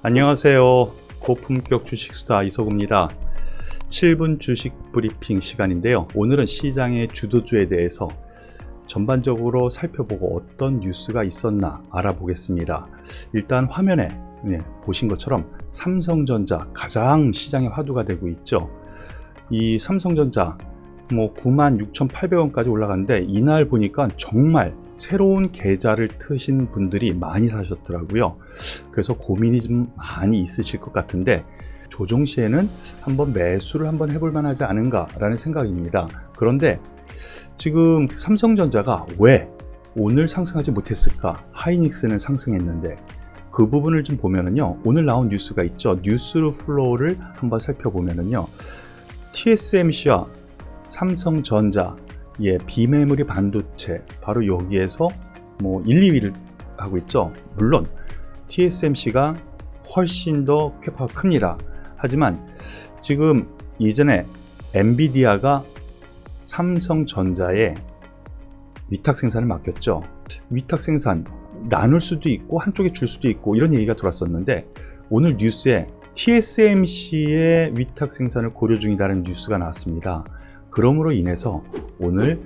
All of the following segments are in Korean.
안녕하세요. 고품격 주식수다 이석우입니다. 7분 주식 브리핑 시간인데요. 오늘은 시장의 주도주에 대해서 전반적으로 살펴보고 어떤 뉴스가 있었나 알아보겠습니다. 일단 화면에 보신 것처럼 삼성전자 가장 시장의 화두가 되고 있죠. 이 삼성전자 96,800원까지 올라갔는데 이날 보니까 정말 새로운 계좌를 트신 분들이 많이 사셨더라고요. 그래서 고민이 좀 많이 있으실 것 같은데 조정 시에는 한번 매수를 한번 해볼 만하지 않은가 라는 생각입니다. 그런데 지금 삼성전자가 왜 오늘 상승하지 못했을까? 하이닉스는 상승했는데 그 부분을 좀 보면은요, 오늘 나온 뉴스가 있죠. 뉴스 플로우를 한번 살펴보면은요, TSMC와 삼성전자 비메모리 반도체 바로 여기에서 1, 2위를 하고 있죠. 물론 TSMC가 훨씬 더 쾌파가 큽니다. 하지만 지금 이전에 엔비디아가 삼성전자에 위탁 생산을 맡겼죠. 위탁 생산 나눌 수도 있고 한쪽에 줄 수도 있고 이런 얘기가 돌았었는데 오늘 뉴스에 TSMC의 위탁 생산을 고려 중이라는 뉴스가 나왔습니다. 그러므로 인해서 오늘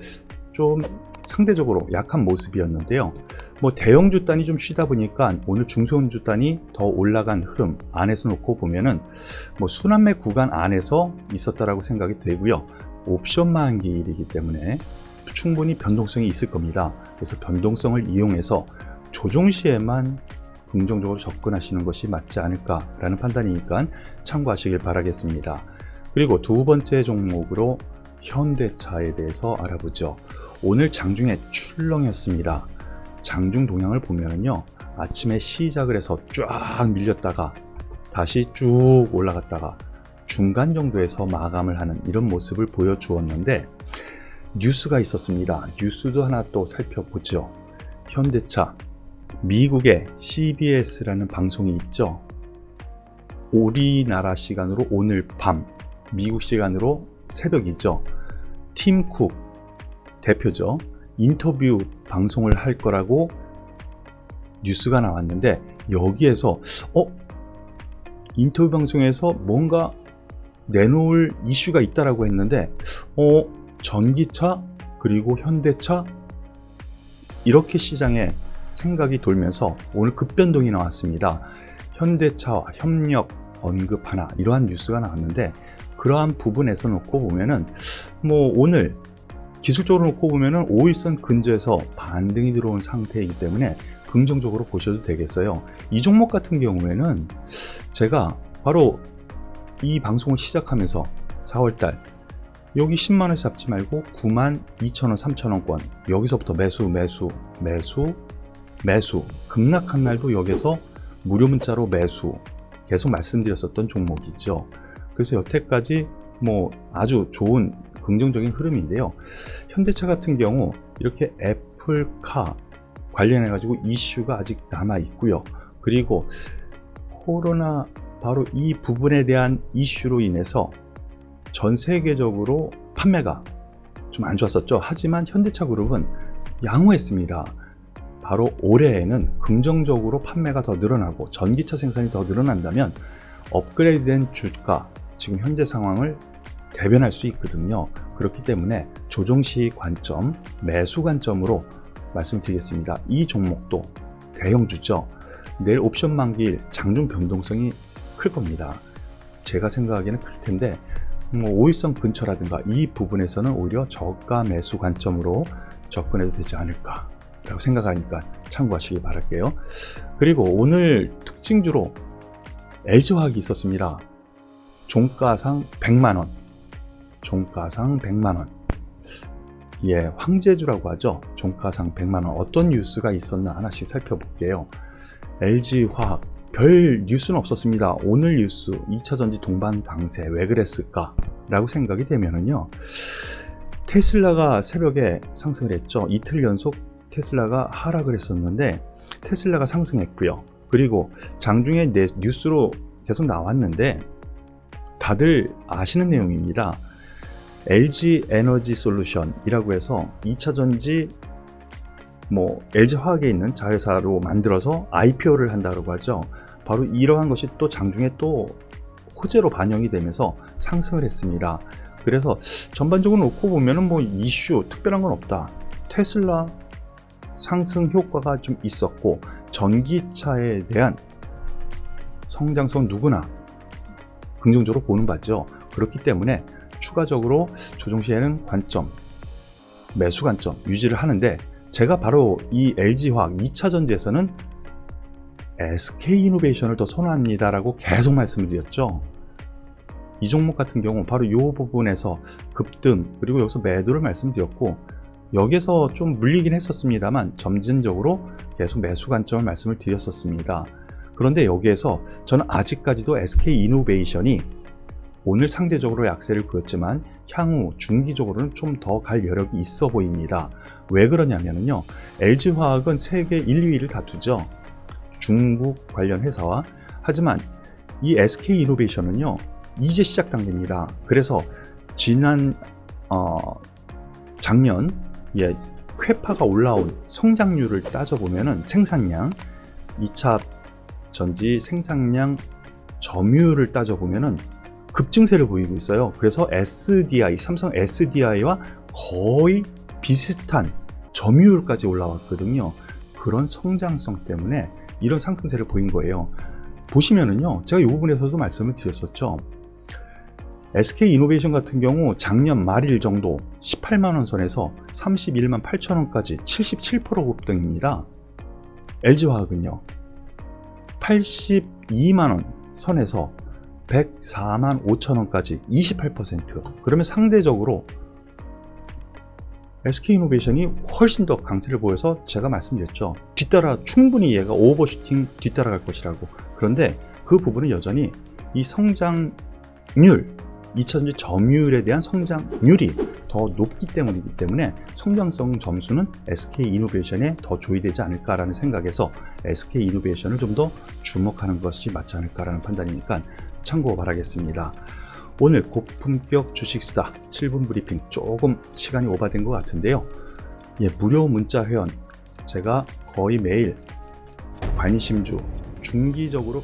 좀 상대적으로 약한 모습이었는데요. 대형주 단이 좀 쉬다 보니까 오늘 중소형주 단이 더 올라간 흐름 안에서 놓고 보면은 순환매 구간 안에서 있었다라고 생각이 되고요. 옵션 만기일이기 때문에 충분히 변동성이 있을 겁니다. 그래서 변동성을 이용해서 조정 시에만 긍정적으로 접근하시는 것이 맞지 않을까라는 판단이니까 참고하시길 바라겠습니다. 그리고 두 번째 종목으로 현대차에 대해서 알아보죠. 오늘 장중에 출렁였습니다. 장중 동향을 보면요, 아침에 시작을 해서 쫙 밀렸다가 다시 쭉 올라갔다가 중간 정도에서 마감을 하는 이런 모습을 보여주었는데 뉴스가 있었습니다. 뉴스도 하나 또 살펴보죠. 현대차 미국의 CBS라는 방송이 있죠. 우리나라 시간으로 오늘 밤, 미국 시간으로 새벽이죠. 팀 쿡 대표죠. 인터뷰 방송을 할 거라고 뉴스가 나왔는데 여기에서 인터뷰 방송에서 뭔가 내놓을 이슈가 있다라고 했는데 전기차 그리고 현대차 이렇게 시장에 생각이 돌면서 오늘 급변동이 나왔습니다. 현대차와 협력 언급하나 이러한 뉴스가 나왔는데 그러한 부분에서 놓고 보면은 오늘 기술적으로 놓고 보면은 5일선 근처에서 반등이 들어온 상태이기 때문에 긍정적으로 보셔도 되겠어요. 이 종목 같은 경우에는 제가 바로 이 방송을 시작하면서 4월달 여기 10만원 잡지 말고 92,000원, 3,000원권 여기서부터 매수 급락한 날도 여기서 무료 문자로 매수 계속 말씀드렸었던 종목이죠. 그래서 여태까지 아주 좋은 긍정적인 흐름인데요. 현대차 같은 경우 이렇게 애플카 관련해 가지고 이슈가 아직 남아 있고요. 그리고 코로나 바로 이 부분에 대한 이슈로 인해서 전 세계적으로 판매가 좀 안 좋았었죠. 하지만 현대차 그룹은 양호했습니다. 바로 올해에는 긍정적으로 판매가 더 늘어나고 전기차 생산이 더 늘어난다면 업그레이드된 주가 지금 현재 상황을 대변할 수 있거든요. 그렇기 때문에 조정시 관점, 매수 관점으로 말씀드리겠습니다. 이 종목도 대형주죠. 내일 옵션 만기일 장중 변동성이 클 겁니다. 제가 생각하기에는 클 텐데 5일선 근처라든가 이 부분에서는 오히려 저가 매수 관점으로 접근해도 되지 않을까 라고 생각하니까 참고하시기 바랄게요. 그리고 오늘 특징주로 LG화학이 있었습니다. 종가상 100만원 종가상 100만원 황제주라고 하죠. 종가상 100만원 어떤 뉴스가 있었나 하나씩 살펴볼게요. LG화학 별 뉴스는 없었습니다. 오늘 뉴스 2차전지 동반 강세 왜 그랬을까 라고 생각이 되면은요, 테슬라가 새벽에 상승을 했죠. 이틀 연속 테슬라가 하락을 했었는데 테슬라가 상승했고요. 그리고 장중에 뉴스로 계속 나왔는데 다들 아시는 내용입니다. LG 에너지 솔루션이라고 해서 2차전지 LG 화학에 있는 자회사로 만들어서 IPO를 한다고 하죠. 바로 이러한 것이 또 장중에 또 호재로 반영이 되면서 상승을 했습니다. 그래서 전반적으로 놓고 보면은 뭐 이슈 특별한 건 없다. 테슬라 상승 효과가 좀 있었고, 전기차에 대한 성장성 누구나 긍정적으로 보는 바죠. 그렇기 때문에 추가적으로 조정 시에는 관점, 매수 관점 유지를 하는데, 제가 바로 이 LG화학 2차 전지에서는 SK이노베이션을 더 선호합니다라고 계속 말씀을 드렸죠. 이 종목 같은 경우 바로 이 부분에서 급등, 그리고 여기서 매도를 말씀드렸고, 여기서 좀 물리긴 했었습니다만 점진적으로 계속 매수 관점을 말씀을 드렸었습니다. 그런데 여기에서 저는 아직까지도 SK이노베이션이 오늘 상대적으로 약세를 보였지만 향후 중기적으로는 좀 더 갈 여력이 있어 보입니다. 왜 그러냐면요, LG화학은 세계 1, 2위를 다투죠. 중국 관련 회사와. 하지만 이 SK이노베이션은요, 이제 시작 단계입니다. 그래서 지난 작년 회파가 올라온 성장률을 따져보면은 생산량, 2차 전지 생산량 점유율을 따져보면은 급증세를 보이고 있어요. 그래서 SDI, 삼성 SDI와 거의 비슷한 점유율까지 올라왔거든요. 그런 성장성 때문에 이런 상승세를 보인 거예요. 보시면은요, 제가 이 부분에서도 말씀을 드렸었죠. SK이노베이션 같은 경우 작년 말일 정도 18만원 선에서 31만 8천원까지 77% 급등입니다. LG화학은요, 82만원 선에서 104만 5천원까지 28%. 그러면 상대적으로 SK이노베이션이 훨씬 더 강세를 보여서 제가 말씀드렸죠. 충분히 얘가 오버슈팅 뒤따라갈 것이라고. 그런데 그 부분은 여전히 이 성장률, 2차전지 점유율에 대한 성장률이 더 높기 때문이기 때문에 성장성 점수는 SK이노베이션에 더 조이되지 않을까라는 생각에서 SK이노베이션을 좀 더 주목하는 것이 맞지 않을까라는 판단이니까 참고 바라겠습니다. 오늘 고품격 주식수다 7분 브리핑 조금 시간이 오버된 것 같은데요. 무료 문자 회원 제가 거의 매일 관심주 중기적으로